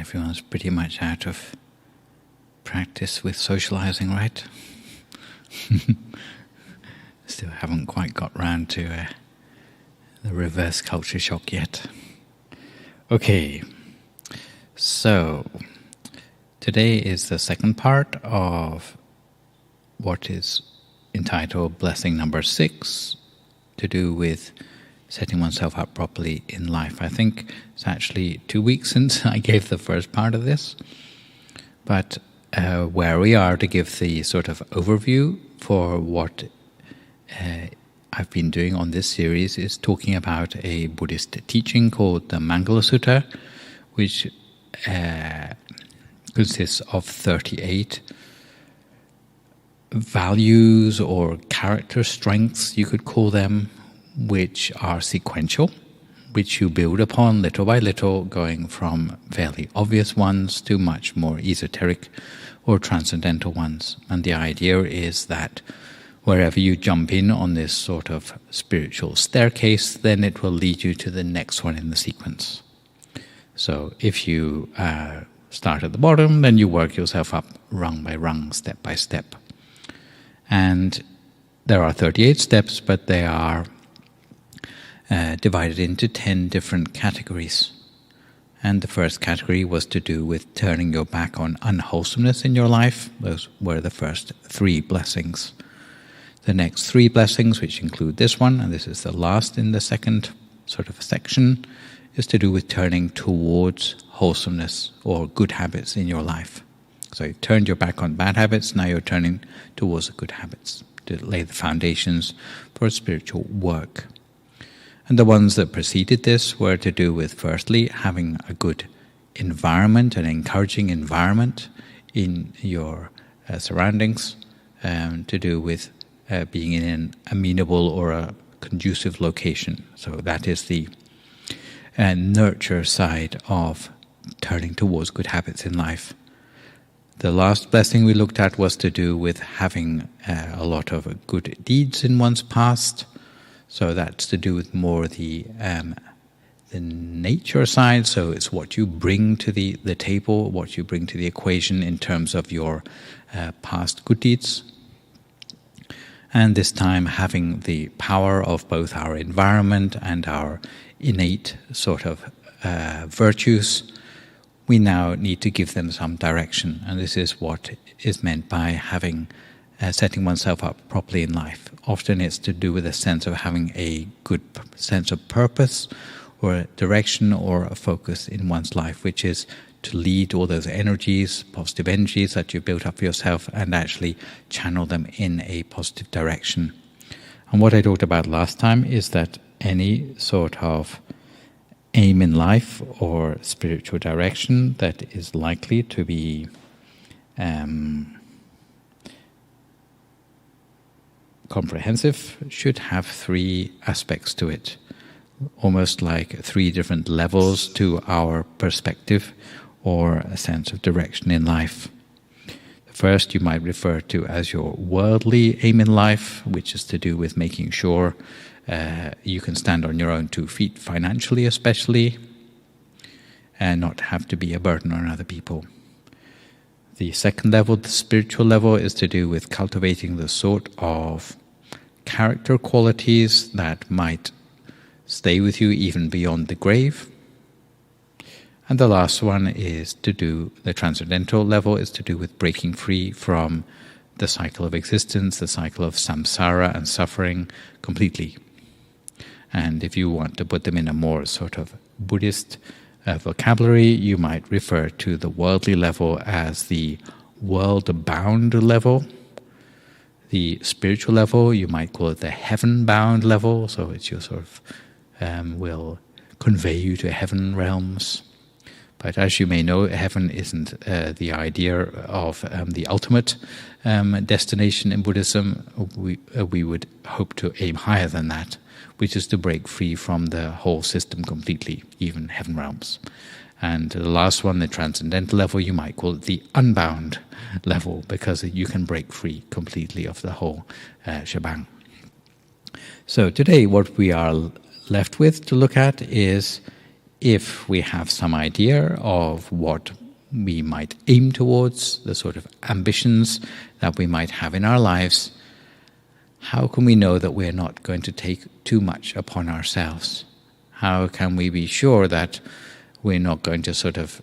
Everyone's pretty much out of practice with socializing, right? Still haven't quite got round to the reverse culture shock yet. Okay, so today is the second part of what is entitled Blessing Number 6, to do with setting oneself up properly in life. I think it's actually 2 weeks since I gave the first part of this, but where we are to give the sort of overview for what I've been doing on this series is talking about a Buddhist teaching called the Mangala Sutta, which consists of 38 values or character strengths, you could call them, which are sequential, which you build upon little by little, going from fairly obvious ones to much more esoteric or transcendental ones. And the idea is that wherever you jump in on this sort of spiritual staircase, then it will lead you to the next one in the sequence. So if you start at the bottom, then you work yourself up rung by rung, step by step. And there are 38 steps, but they are divided into 10 different categories. And the first category was to do with turning your back on unwholesomeness in your life. Those were the first 3 blessings. The next 3 blessings, which include this one, and this is the last in the second sort of section, is to do with turning towards wholesomeness or good habits in your life. So you've turned your back on bad habits, now you're turning towards good habits to lay the foundations for spiritual work. And the ones that preceded this were to do with, firstly, having a good environment, an encouraging environment in your surroundings, to do with being in an amenable or a conducive location. So that is the nurture side of turning towards good habits in life. The last blessing we looked at was to do with having a lot of good deeds in one's past. So that's to do with more the nature side. So it's what you bring to the table, what you bring to the equation in terms of your past good deeds. And this time having the power of both our environment and our innate sort of virtues, we now need to give them some direction. And this is what is meant by having setting oneself up properly in life. Often it's to do with a sense of having a good sense of purpose or a direction or a focus in one's life, which is to lead all those energies, positive energies that you've built up for yourself, and actually channel them in a positive direction. And what I talked about last time is that any sort of aim in life or spiritual direction that is likely to be comprehensive should have 3 aspects to it, almost like 3 different levels to our perspective or a sense of direction in life. The first you might refer to as your worldly aim in life, which is to do with making sure you can stand on your own 2 feet financially especially, and not have to be a burden on other people. The second level, the spiritual level, is to do with cultivating the sort of character qualities that might stay with you even beyond the grave. And the last one is to do, the transcendental level is to do with breaking free from the cycle of existence, the cycle of samsara and suffering completely. And if you want to put them in a more sort of Buddhist vocabulary, you might refer to the worldly level as the world-bound level. The spiritual level, you might call it the heaven-bound level, so it's your sort of, will convey you to heaven realms. But as you may know, heaven isn't the idea of the ultimate destination in Buddhism. We would hope to aim higher than that, which is to break free from the whole system completely, even heaven realms. And the last one, the transcendental level, you might call it the unbound level, because you can break free completely of the whole shebang. So today what we are left with to look at is if we have some idea of what we might aim towards, the sort of ambitions that we might have in our lives, how can we know that we're not going to take too much upon ourselves? How can we be sure that we're not going to sort of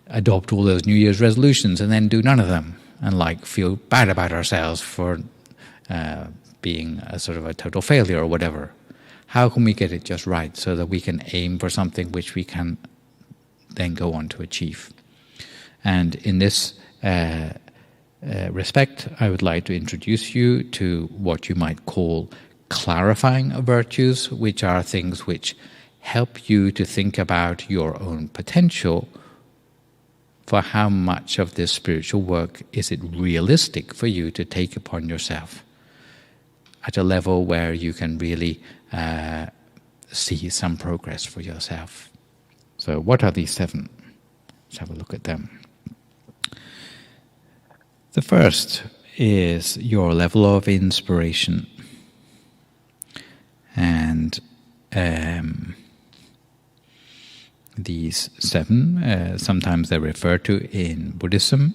adopt all those New Year's resolutions and then do none of them and feel bad about ourselves for being a sort of a total failure or whatever? How can we get it just right so that we can aim for something which we can then go on to achieve? And in this respect, I would like to introduce you to what you might call clarifying virtues, which are things which help you to think about your own potential for how much of this spiritual work is it realistic for you to take upon yourself at a level where you can really see some progress for yourself. So what are these 7? Let's have a look at them. The first is your level of inspiration. And these 7, sometimes they're referred to in Buddhism,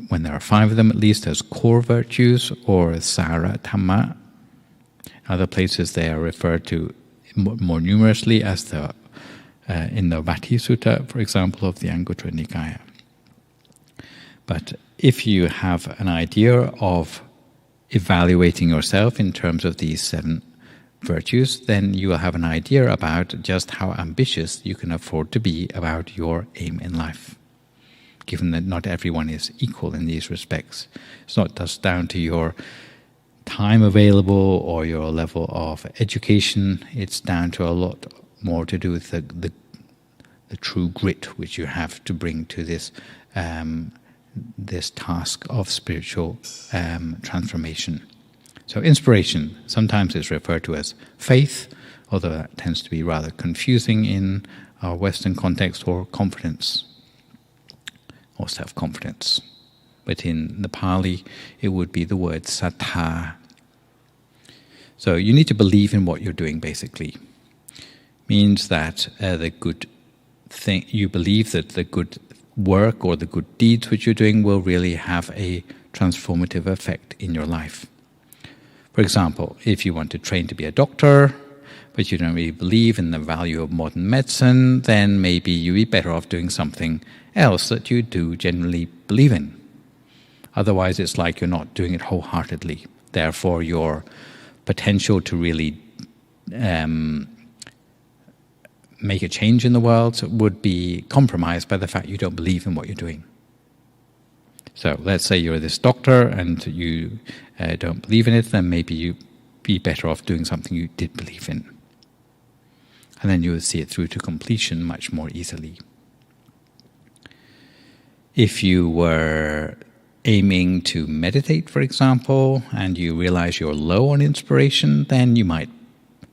when there are 5 of them at least, as core virtues or Sara Dhamma. Other places they are referred to more numerously as in the Vati Sutta, for example, of the Anguttara Nikaya. But if you have an idea of evaluating yourself in terms of these 7 virtues, then you will have an idea about just how ambitious you can afford to be about your aim in life, given that not everyone is equal in these respects. It's not just down to your time available or your level of education. It's down to a lot more to do with the true grit which you have to bring to this task of spiritual transformation. So inspiration sometimes is referred to as faith, although that tends to be rather confusing in our Western context, or confidence or self-confidence. But in the Pali, it would be the word sattha. So you need to believe in what you're doing, basically. Means that the good thing, you believe that the good work or the good deeds which you're doing will really have a transformative effect in your life. For example, if you want to train to be a doctor, but you don't really believe in the value of modern medicine, then maybe you'd be better off doing something else that you do generally believe in. Otherwise, it's like you're not doing it wholeheartedly. Therefore, your potential to really make a change in the world would be compromised by the fact you don't believe in what you're doing. So let's say you're this doctor and you don't believe in it, then maybe you'd be better off doing something you did believe in. And then you would see it through to completion much more easily. If you were aiming to meditate, for example, and you realize you're low on inspiration, then you might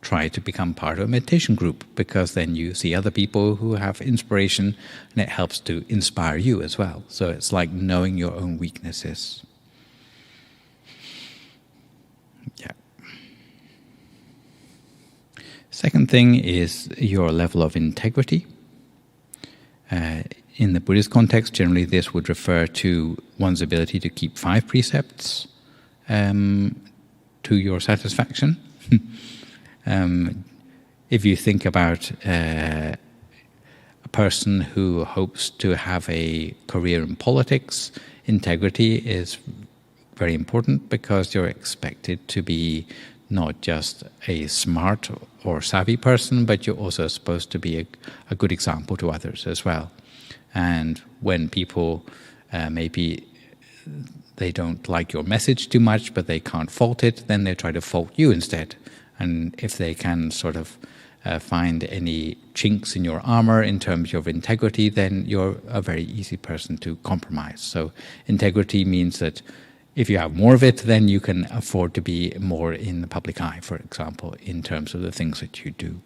try to become part of a meditation group, because then you see other people who have inspiration and it helps to inspire you as well. So it's like knowing your own weaknesses. Yeah. Second thing is your level of integrity. In the Buddhist context, generally this would refer to one's ability to keep 5 precepts to your satisfaction. If you think about a person who hopes to have a career in politics, integrity is very important, because you're expected to be not just a smart or savvy person, but you're also supposed to be a good example to others as well. And when people maybe they don't like your message too much, but they can't fault it, then they try to fault you instead. And if they can sort of find any chinks in your armor in terms of integrity, then you're a very easy person to compromise. So integrity means that if you have more of it, then you can afford to be more in the public eye, for example, in terms of the things that you do.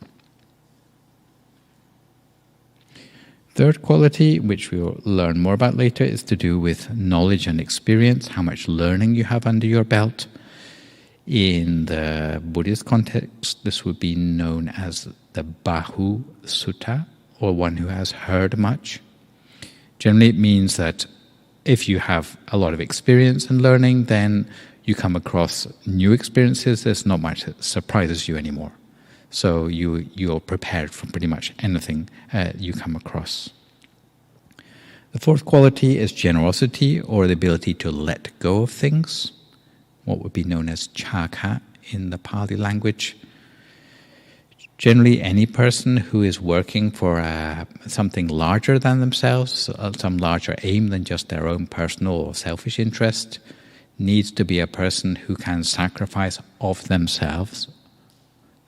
Third quality, which we'll learn more about later, is to do with knowledge and experience, how much learning you have under your belt. In the Buddhist context, this would be known as the Bahu Sutta, or one who has heard much. Generally, it means that if you have a lot of experience and learning, then you come across new experiences. There's not much that surprises you anymore. So you're prepared for pretty much anything you come across. The fourth quality is generosity, or the ability to let go of things, what would be known as chaka in the Pali language. Generally, any person who is working for something larger than themselves, some larger aim than just their own personal or selfish interest, needs to be a person who can sacrifice of themselves.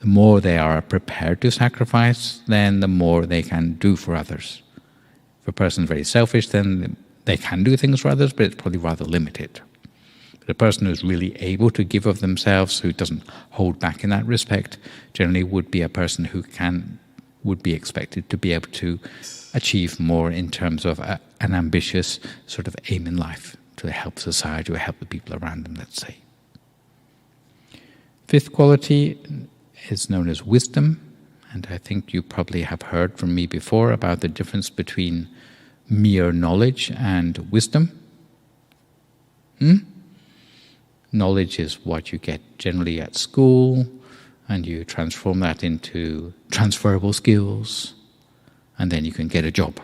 The more they are prepared to sacrifice, then the more they can do for others. If a person is very selfish, then they can do things for others, but it's probably rather limited. But a person who's really able to give of themselves, who doesn't hold back in that respect, generally would be a person who would be expected to be able to achieve more in terms of an ambitious sort of aim in life, to help society or help the people around them, let's say. Fifth quality is known as wisdom, and I think you probably have heard from me before about the difference between mere knowledge and wisdom. Knowledge is what you get generally at school, and you transform that into transferable skills, and then you can get a job.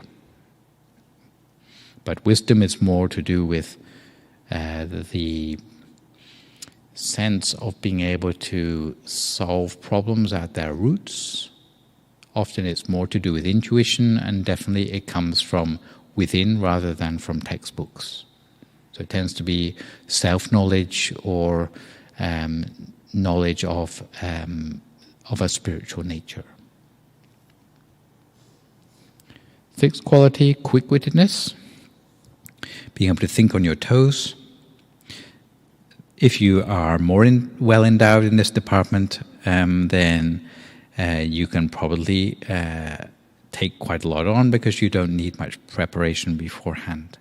But wisdom is more to do with the sense of being able to solve problems at their roots. Often it's more to do with intuition, and definitely it comes from within rather than from textbooks. So it tends to be self-knowledge or knowledge of a spiritual nature. Sixth quality, quick-wittedness, being able to think on your toes. If you are more well endowed in this department, then you can probably take quite a lot on, because you don't need much preparation beforehand.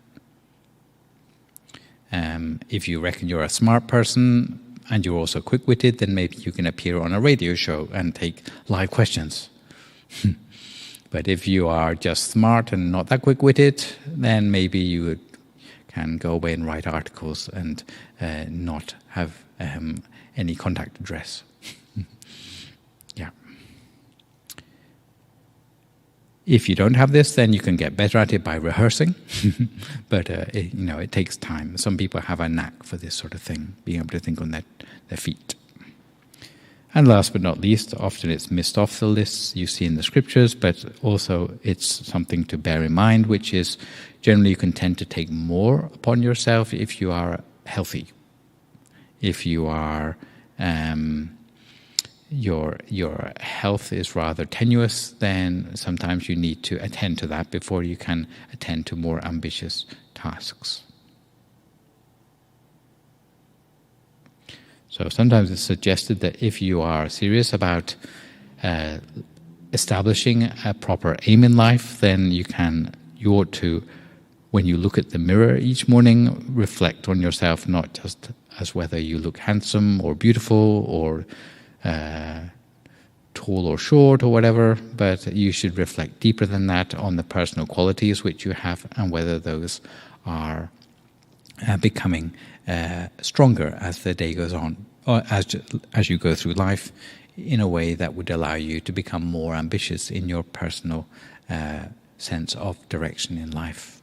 If you reckon you're a smart person and you're also quick-witted, then maybe you can appear on a radio show and take live questions. But if you are just smart and not that quick-witted, then maybe you can go away and write articles and not have any contact address. Yeah. If you don't have this, then you can get better at it by rehearsing. But it takes time. Some people have a knack for this sort of thing, being able to think on their feet. And last but not least, often it's missed off the lists you see in the scriptures, but also it's something to bear in mind, which is generally you can tend to take more upon yourself if you are healthy. If you are your health is rather tenuous, then sometimes you need to attend to that before you can attend to more ambitious tasks. So sometimes it's suggested that if you are serious about establishing a proper aim in life, then you ought to, when you look at the mirror each morning, reflect on yourself, not just as whether you look handsome or beautiful or tall or short or whatever, but you should reflect deeper than that on the personal qualities which you have and whether those are becoming stronger as the day goes on, or as you go through life, in a way that would allow you to become more ambitious in your personal sense of direction in life.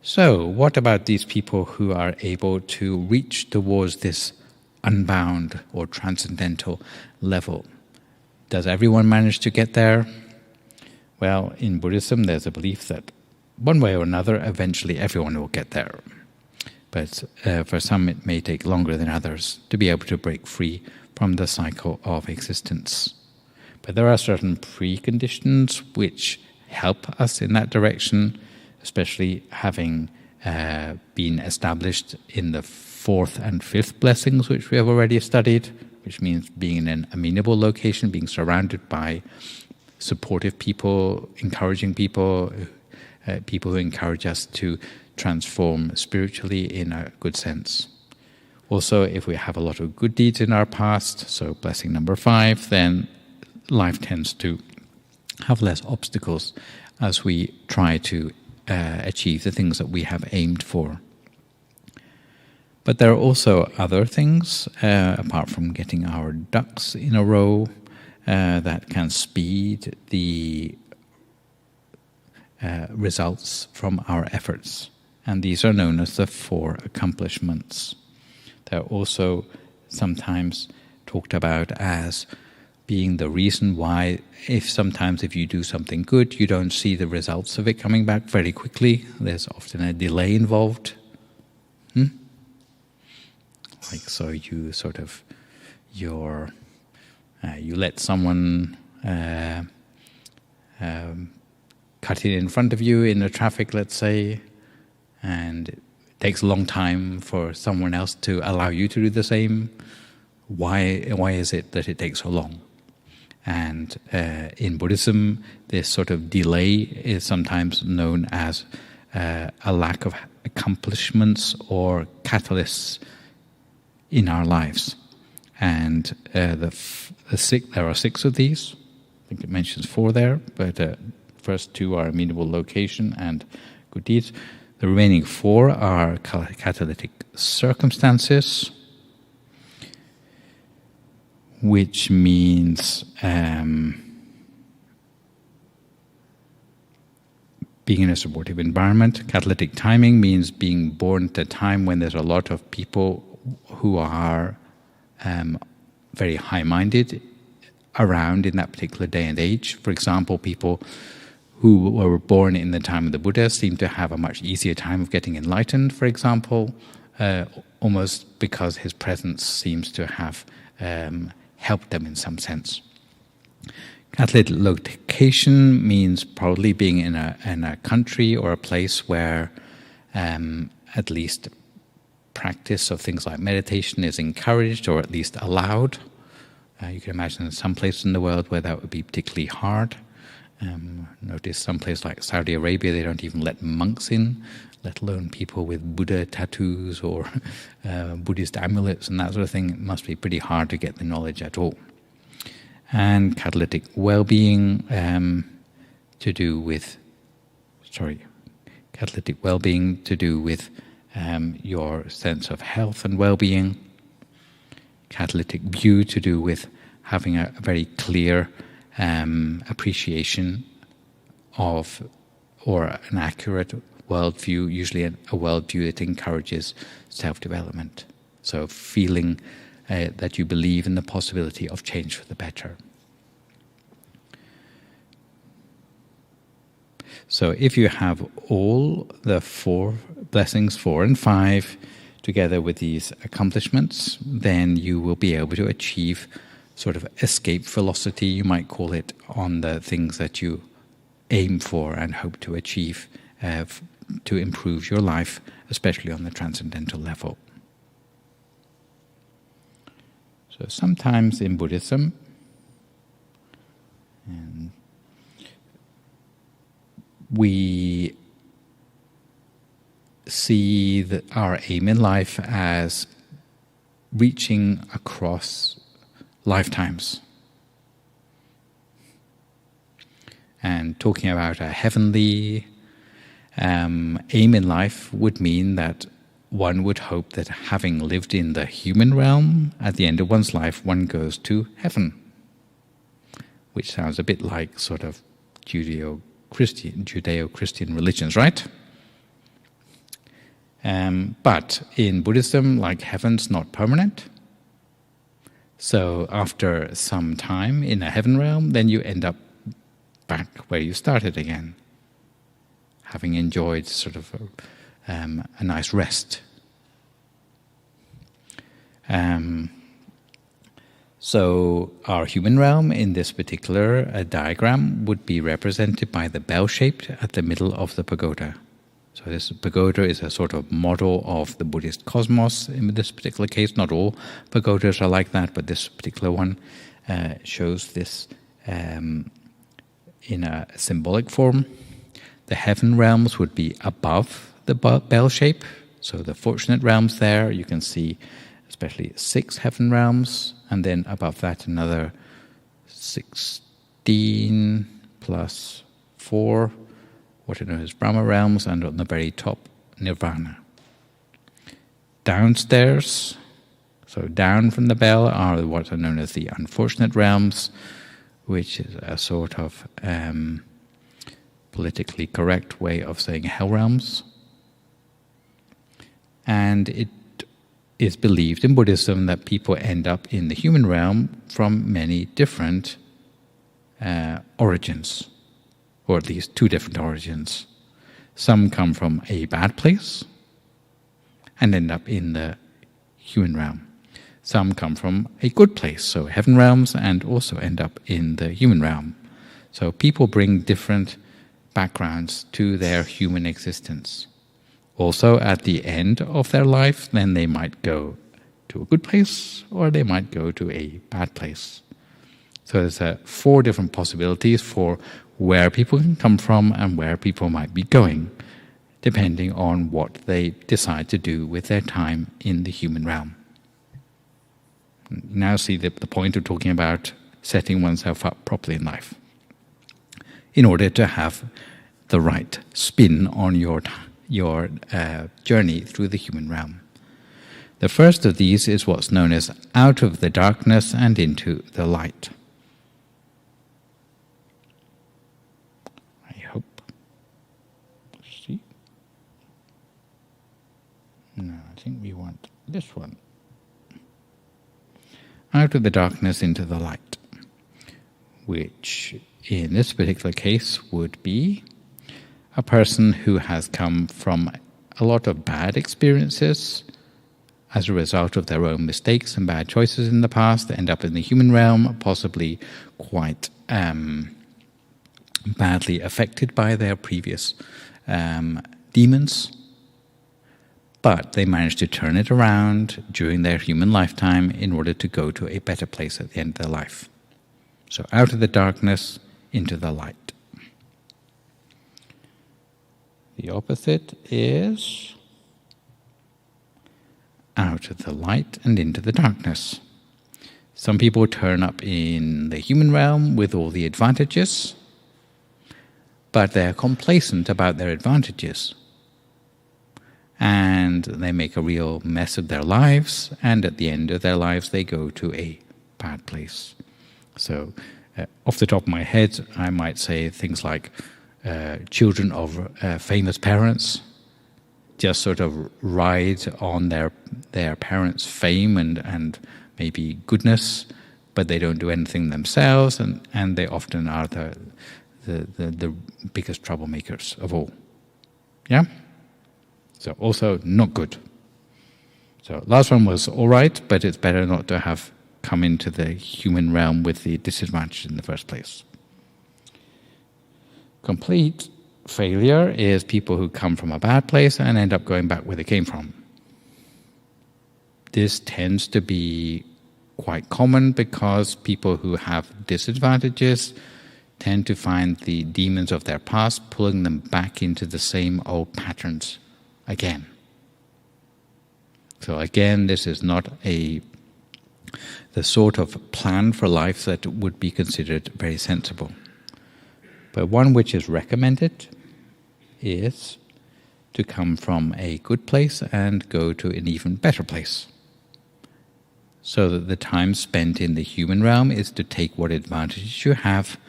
So, what about these people who are able to reach towards this unbound or transcendental level? Does everyone manage to get there? Well, in Buddhism, there's a belief that one way or another, eventually everyone will get there. But for some, it may take longer than others to be able to break free from the cycle of existence. But there are certain preconditions which help us in that direction, especially having been established in the fourth and fifth blessings, which we have already studied, which means being in an amenable location, being surrounded by supportive people, encouraging people, people who encourage us to transform spiritually in a good sense. Also, if we have a lot of good deeds in our past, so blessing number 5, then life tends to have less obstacles as we try to achieve the things that we have aimed for. But there are also other things, apart from getting our ducks in a row, that can speed the results from our efforts. And these are known as the 4 accomplishments. They're also sometimes talked about as being the reason why sometimes if you do something good, you don't see the results of it coming back very quickly. There's often a delay involved. Like, so you sort of, you let someone cut it in front of you in the traffic, let's say, and it takes a long time for someone else to allow you to do the same. Why is it that it takes so long? And in Buddhism, this sort of delay is sometimes known as a lack of accomplishments or catalysts in our lives. And there are 6 of these. I think it mentions 4 there, but first 2 are amenable location and good deeds. The remaining 4 are catalytic circumstances, which means being in a supportive environment. Catalytic timing means being born at a time when there's a lot of people who are very high-minded around in that particular day and age. For example, people who were born in the time of the Buddha seem to have a much easier time of getting enlightened, for example, almost because his presence seems to have helped them in some sense. Catalytic location means probably being in a country or a place where at least practice of things like meditation is encouraged or at least allowed. You can imagine in some places in the world where that would be particularly hard. Notice some place like Saudi Arabia, they don't even let monks in, let alone people with Buddha tattoos or Buddhist amulets and that sort of thing. It must be pretty hard to get the knowledge at all. And catalytic well-being to do with your sense of health and well-being. Catalytic view to do with having a very clear appreciation of, or an accurate worldview, usually a worldview that encourages self-development. So feeling that you believe in the possibility of change for the better. So if you have all the 4 blessings, 4 and 5, together with these accomplishments, then you will be able to achieve sort of escape velocity, you might call it, on the things that you aim for and hope to achieve to improve your life, especially on the transcendental level. So sometimes in Buddhism, we see that our aim in life as reaching across lifetimes. And talking about a heavenly aim in life would mean that one would hope that having lived in the human realm, at the end of one's life, one goes to heaven. Which sounds a bit like sort of Judeo-Christian religions, right? But in Buddhism, like, heaven's not permanent. So after some time in a heaven realm, then you end up back where you started again, having enjoyed sort of a nice rest. So our human realm in this particular diagram would be represented by the bell shape at the middle of the pagoda. So this pagoda is a sort of model of the Buddhist cosmos in this particular case. Not all pagodas are like that, but this particular one shows this in a symbolic form. The heaven realms would be above the bell shape. So the fortunate realms there, you can see especially 6 heaven realms, and then above that another 16 plus 4, what are known as Brahma realms, and on the very top, Nirvana. Downstairs, so down from the bell, are what are known as the unfortunate realms, which is a sort of politically correct way of saying hell realms. And it is believed in Buddhism that people end up in the human realm from many different origins, or at least 2 different origins. Some come from a bad place and end up in the human realm. Some come from a good place, so heaven realms, and also end up in the human realm. So people bring different backgrounds to their human existence. Also, at the end of their life, then they might go to a good place, or they might go to a bad place. So there's 4 different possibilities for where people can come from and where people might be going, depending on what they decide to do with their time in the human realm. Now see the point of talking about setting oneself up properly in life, in order to have the right spin on your journey through the human realm. The first of these is what's known as out of the darkness and into the light. I hope. Let's see. No, I think we want this one. Out of the darkness into the light, which in this particular case would be a person who has come from a lot of bad experiences as a result of their own mistakes and bad choices in the past. They end up in the human realm, possibly quite badly affected by their previous demons. But they manage to turn it around during their human lifetime in order to go to a better place at the end of their life. So out of the darkness into the light. The opposite is out of the light and into the darkness. Some people turn up in the human realm with all the advantages, but they're complacent about their advantages. And they make a real mess of their lives, and at the end of their lives they go to a bad place. So, off the top of my head, I might say things like children of famous parents just sort of ride on their parents' fame and maybe goodness, but they don't do anything themselves, and they often are the biggest troublemakers of all. Yeah? So also not good. So last one was all right, but it's better not to have come into the human realm with the disadvantage in the first place. Complete failure is people who come from a bad place and end up going back where they came from. This tends to be quite common because people who have disadvantages tend to find the demons of their past pulling them back into the same old patterns again. So again, this is not the sort of plan for life that would be considered very sensible. But one which is recommended is to come from a good place and go to an even better place. So that the time spent in the human realm is to take what advantages you have,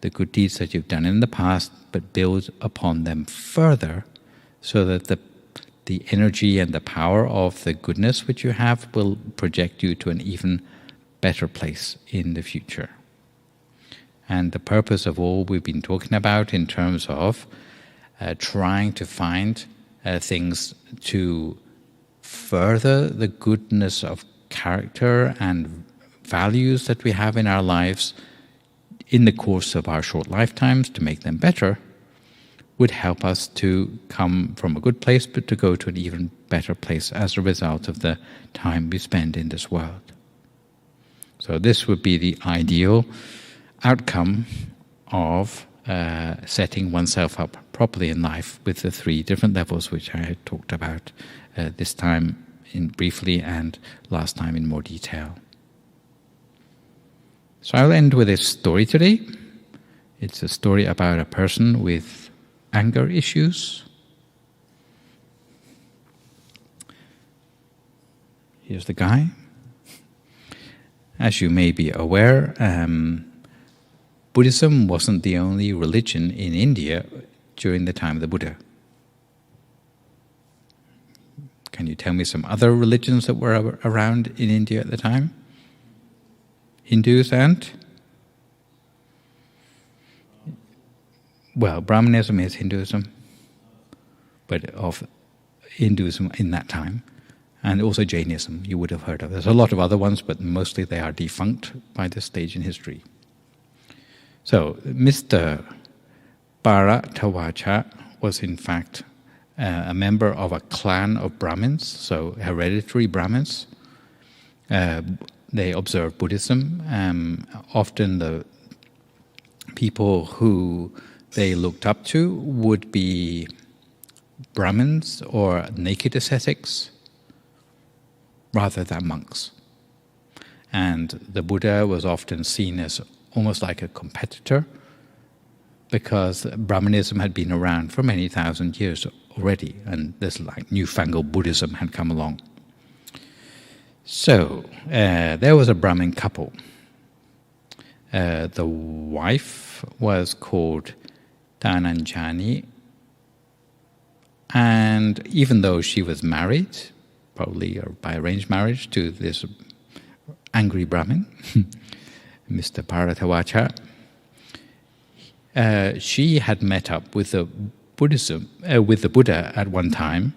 the good deeds that you've done in the past, but build upon them further, so that the energy and the power of the goodness which you have will project you to an even better place in the future. And the purpose of all we've been talking about in terms of trying to find things to further the goodness of character and values that we have in our lives in the course of our short lifetimes to make them better would help us to come from a good place but to go to an even better place as a result of the time we spend in this world. So this would be the ideal outcome of setting oneself up properly in life with the 3 different levels which I had talked about this time briefly and last time in more detail. So I'll end with a story today. It's a story about a person with anger issues. Here's the guy. As you may be aware, Buddhism wasn't the only religion in India during the time of the Buddha. Can you tell me some other religions that were around in India at the time? Hindus and? Well, Brahmanism is Hinduism, but of Hinduism in that time, and also Jainism you would have heard of. There's a lot of other ones, but mostly they are defunct by this stage in history. So, Mr. Bharadvaja was in fact a member of a clan of Brahmins, so hereditary Brahmins. They observed Buddhism. Often the people who they looked up to would be Brahmins or naked ascetics rather than monks. And the Buddha was often seen as almost like a competitor, because Brahmanism had been around for many thousand years already, and this like newfangled Buddhism had come along. So there was a Brahmin couple. The wife was called Dhananjani, and even though she was married, probably by arranged marriage, to this angry Brahmin, Mr. Bharadvaja, she had met up with the Buddha at one time,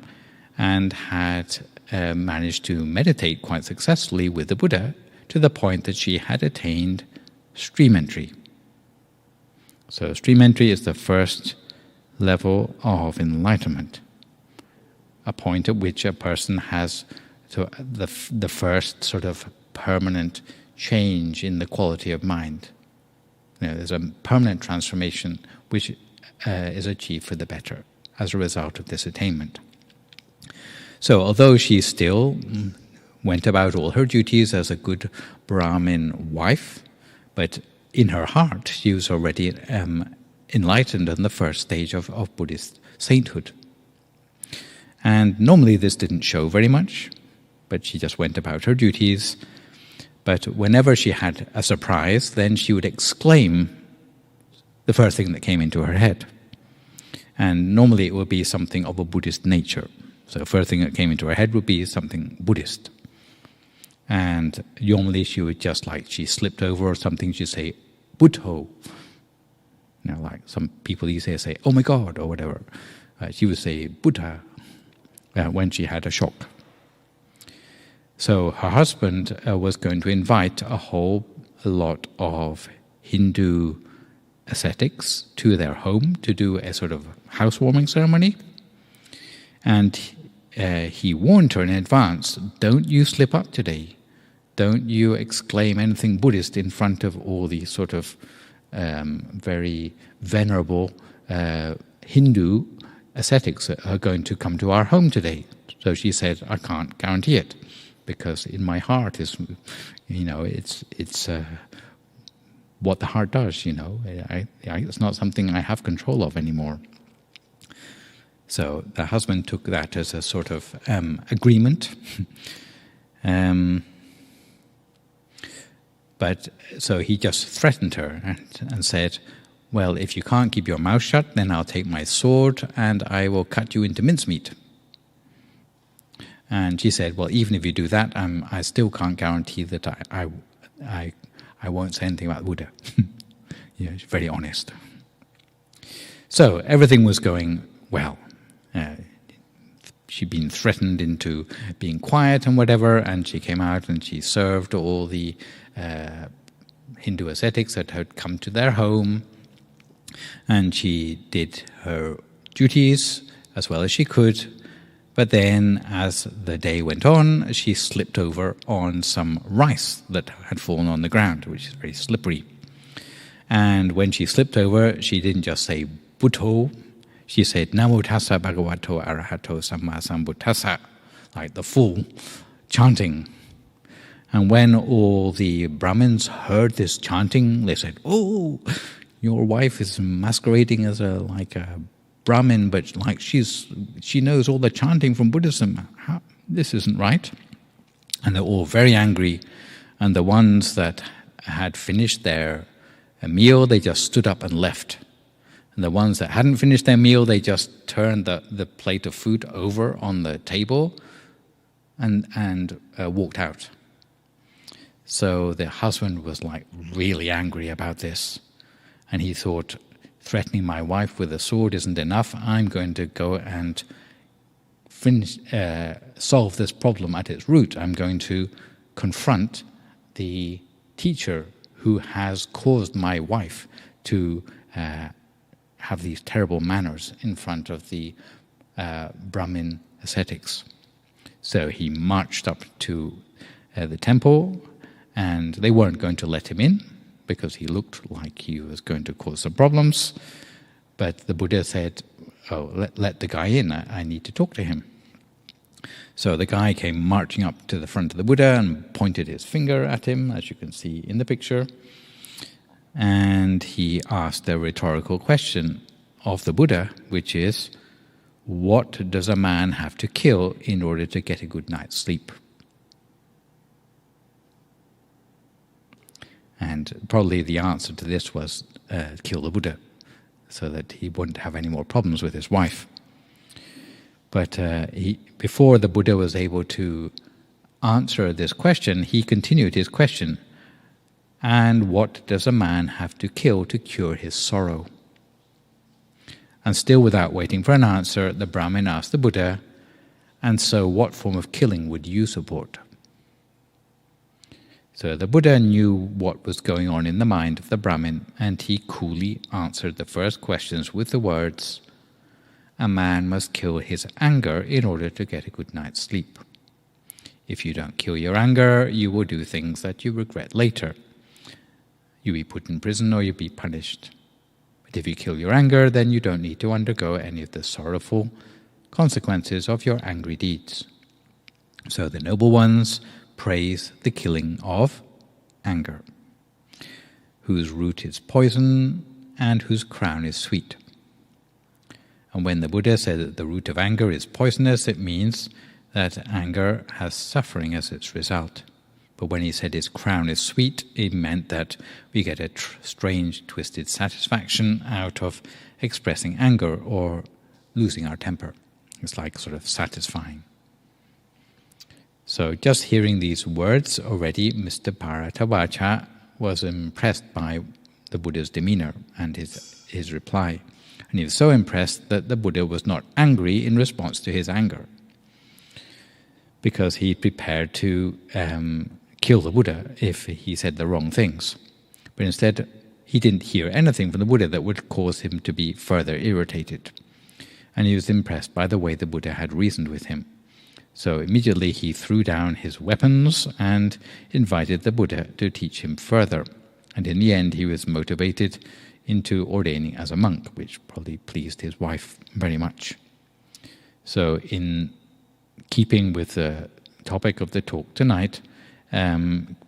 and had managed to meditate quite successfully with the Buddha to the point that she had attained stream entry. So stream entry is the first level of enlightenment, a point at which a person has the first sort of permanent change in the quality of mind. There's a permanent transformation which is achieved for the better as a result of this attainment. So although she still went about all her duties as a good Brahmin wife, but in her heart she was already enlightened in the first stage of Buddhist sainthood. And normally this didn't show very much, but she just went about her duties. But whenever she had a surprise, then she would exclaim the first thing that came into her head. And normally it would be something of a Buddhist nature. So the first thing that came into her head would be something Buddhist. And normally she would just, like she slipped over or something, she'd say, Buddho. Like some people these days say, oh my God, or whatever. She would say Buddha when she had a shock. So her husband was going to invite a whole lot of Hindu ascetics to their home to do a sort of housewarming ceremony. And he warned her in advance, don't you slip up today. Don't you exclaim anything Buddhist in front of all these sort of very venerable Hindu ascetics that are going to come to our home today. So she said, I can't guarantee it, because in my heart is, it's what the heart does, it's not something I have control of anymore. So the husband took that as a sort of agreement. But so he just threatened her and said, well, if you can't keep your mouth shut, then I'll take my sword and I will cut you into mincemeat. And she said, well, even if you do that, I still can't guarantee that I won't say anything about Buddha. She's very honest. So everything was going well. She'd been threatened into being quiet and whatever, and she came out and she served all the Hindu ascetics that had come to their home, and she did her duties as well as she could. But then, as the day went on, she slipped over on some rice that had fallen on the ground, which is very slippery. And when she slipped over, she didn't just say Buddho, she said Namo Tassa Bhagavato Arahato Samma Sambuddhassa, like the full chanting. And when all the Brahmins heard this chanting, they said, oh, your wife is masquerading as a Brahmin, but she knows all the chanting from Buddhism. This isn't right. And they're all very angry. And the ones that had finished their meal, they just stood up and left. And the ones that hadn't finished their meal, they just turned the plate of food over on the table and walked out. So the husband was really angry about this. And he thought, threatening my wife with a sword isn't enough. I'm going to go and solve this problem at its root. I'm going to confront the teacher who has caused my wife to have these terrible manners in front of the Brahmin ascetics. So he marched up to the temple, and they weren't going to let him in because he looked like he was going to cause some problems. But the Buddha said, "Oh, let the guy in. I need to talk to him." So the guy came marching up to the front of the Buddha and pointed his finger at him, as you can see in the picture. And he asked a rhetorical question of the Buddha, which is, what does a man have to kill in order to get a good night's sleep? And probably the answer to this was kill the Buddha, so that he wouldn't have any more problems with his wife. But before the Buddha was able to answer this question, he continued his question. And what does a man have to kill to cure his sorrow? And still without waiting for an answer, the Brahmin asked the Buddha, and so what form of killing would you support? So the Buddha knew what was going on in the mind of the Brahmin, and he coolly answered the first questions with the words, a man must kill his anger in order to get a good night's sleep. If you don't kill your anger, you will do things that you regret later. You'll be put in prison or you'll be punished. But if you kill your anger, then you don't need to undergo any of the sorrowful consequences of your angry deeds. So the noble ones praise the killing of anger, whose root is poison and whose crown is sweet. And when the Buddha said that the root of anger is poisonous, it means that anger has suffering as its result. But when he said his crown is sweet, it meant that we get a strange, twisted satisfaction out of expressing anger or losing our temper. It's like sort of satisfying. So just hearing these words already, Mr. Bharadvaja was impressed by the Buddha's demeanor and his reply. And he was so impressed that the Buddha was not angry in response to his anger, because he prepared to kill the Buddha if he said the wrong things. But instead, he didn't hear anything from the Buddha that would cause him to be further irritated. And he was impressed by the way the Buddha had reasoned with him. So immediately he threw down his weapons and invited the Buddha to teach him further. And in the end, he was motivated into ordaining as a monk, which probably pleased his wife very much. So in keeping with the topic of the talk tonight,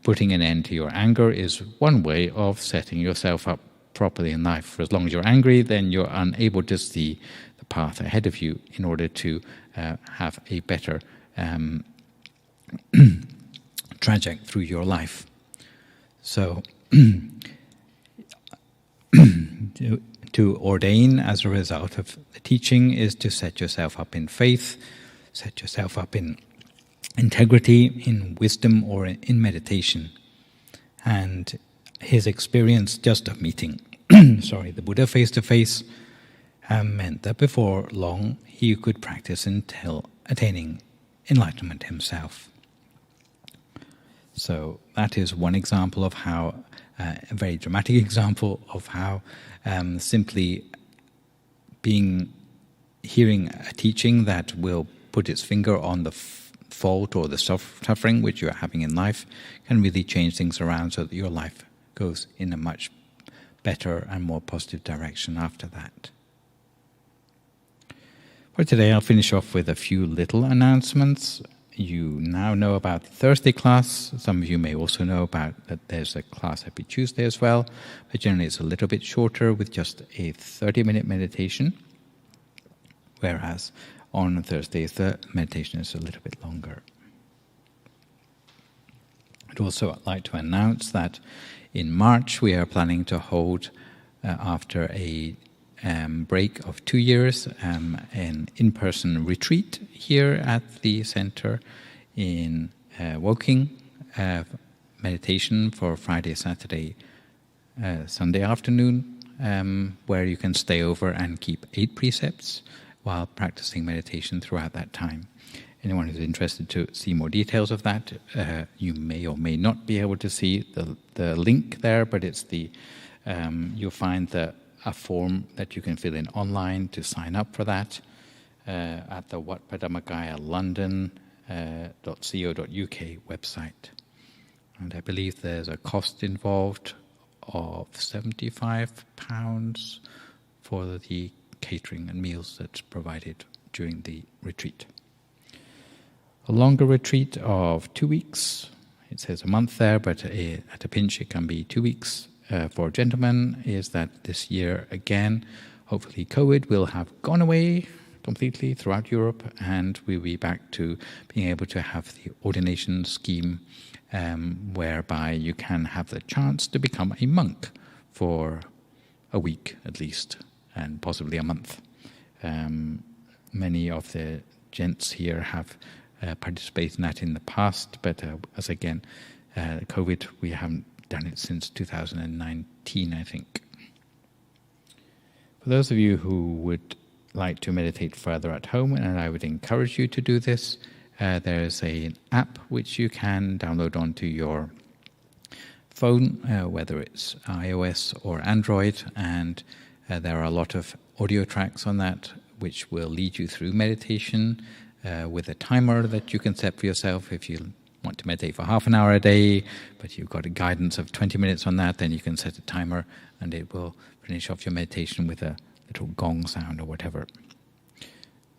putting an end to your anger is one way of setting yourself up properly in life. For as long as you're angry, then you're unable to see the path ahead of you in order to have a better trajectory through your life. So to ordain as a result of the teaching is to set yourself up in faith, set yourself up in integrity, in wisdom, or in meditation. And his experience just of meeting the Buddha face to face meant that before long he could practice until attaining enlightenment himself. So that is one example of how, a very dramatic example of how simply hearing a teaching that will put its finger on the fault or the suffering which you're having in life can really change things around so that your life goes in a much better and more positive direction after that. For today, I'll finish off with a few little announcements. you now know about the Thursday class. Some of you may also know about that there's a class every Tuesday as well, but generally it's a little bit shorter with just a 30-minute meditation, whereas on Thursdays the meditation is a little bit longer. I'd also like to announce that in March we are planning to hold, after a break of 2 years, an in-person retreat here at the centre in Woking, meditation for Friday, Saturday, Sunday afternoon, where you can stay over and keep 8 precepts while practicing meditation throughout that time. Anyone who's interested to see more details of that, you may or may not be able to see the link there, but it's you'll find a form that you can fill in online to sign up for that at the Wat Phra Dhammakaya London.co.uk website. And I believe there's a cost involved of £75 for the catering and meals that's provided during the retreat. A longer retreat of 2 weeks, it says a month there, but at a pinch it can be 2 weeks, for gentlemen, is that this year again, hopefully COVID will have gone away completely throughout Europe, and we'll be back to being able to have the ordination scheme, whereby you can have the chance to become a monk for a week at least, and possibly a month. Many of the gents here have participated in that in the past, but as again, COVID, we haven't done it since 2019, I think. For those of you who would like to meditate further at home, and I would encourage you to do this, there's an app which you can download onto your phone, whether it's iOS or Android, and there are a lot of audio tracks on that which will lead you through meditation with a timer that you can set for yourself. If you want to meditate for half an hour a day, but you've got a guidance of 20 minutes on that, then you can set a timer and it will finish off your meditation with a little gong sound or whatever.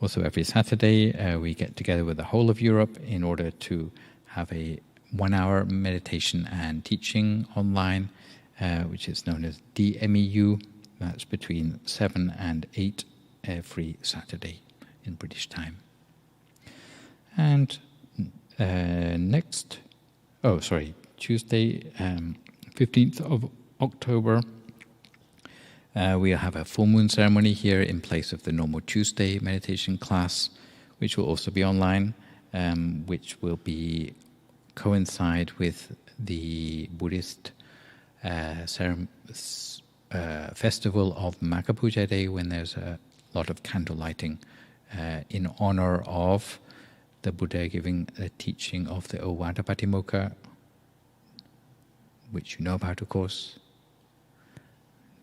Also, every Saturday we get together with the whole of Europe in order to have a 1-hour meditation and teaching online, which is known as DMEU. That's between 7 and 8 every Saturday in British time. And Tuesday, 15th of October, we'll have a full moon ceremony here in place of the normal Tuesday meditation class, which will also be online, which will coincide with the Buddhist festival of Makapuja Day, when there's a lot of candle lighting in honor of the Buddha giving a teaching of the Ovada Patimokkha, which you know about, of course,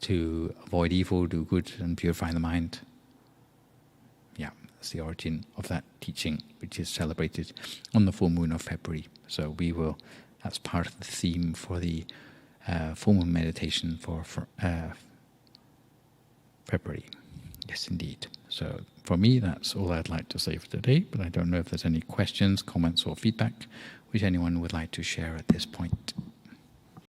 to avoid evil, do good, and purify the mind. Yeah, that's the origin of that teaching, which is celebrated on the full moon of February. So that's part of the theme for the full moon meditation for February. Yes, indeed. So for me, that's all I'd like to say for today, but I don't know if there's any questions, comments, or feedback which anyone would like to share at this point.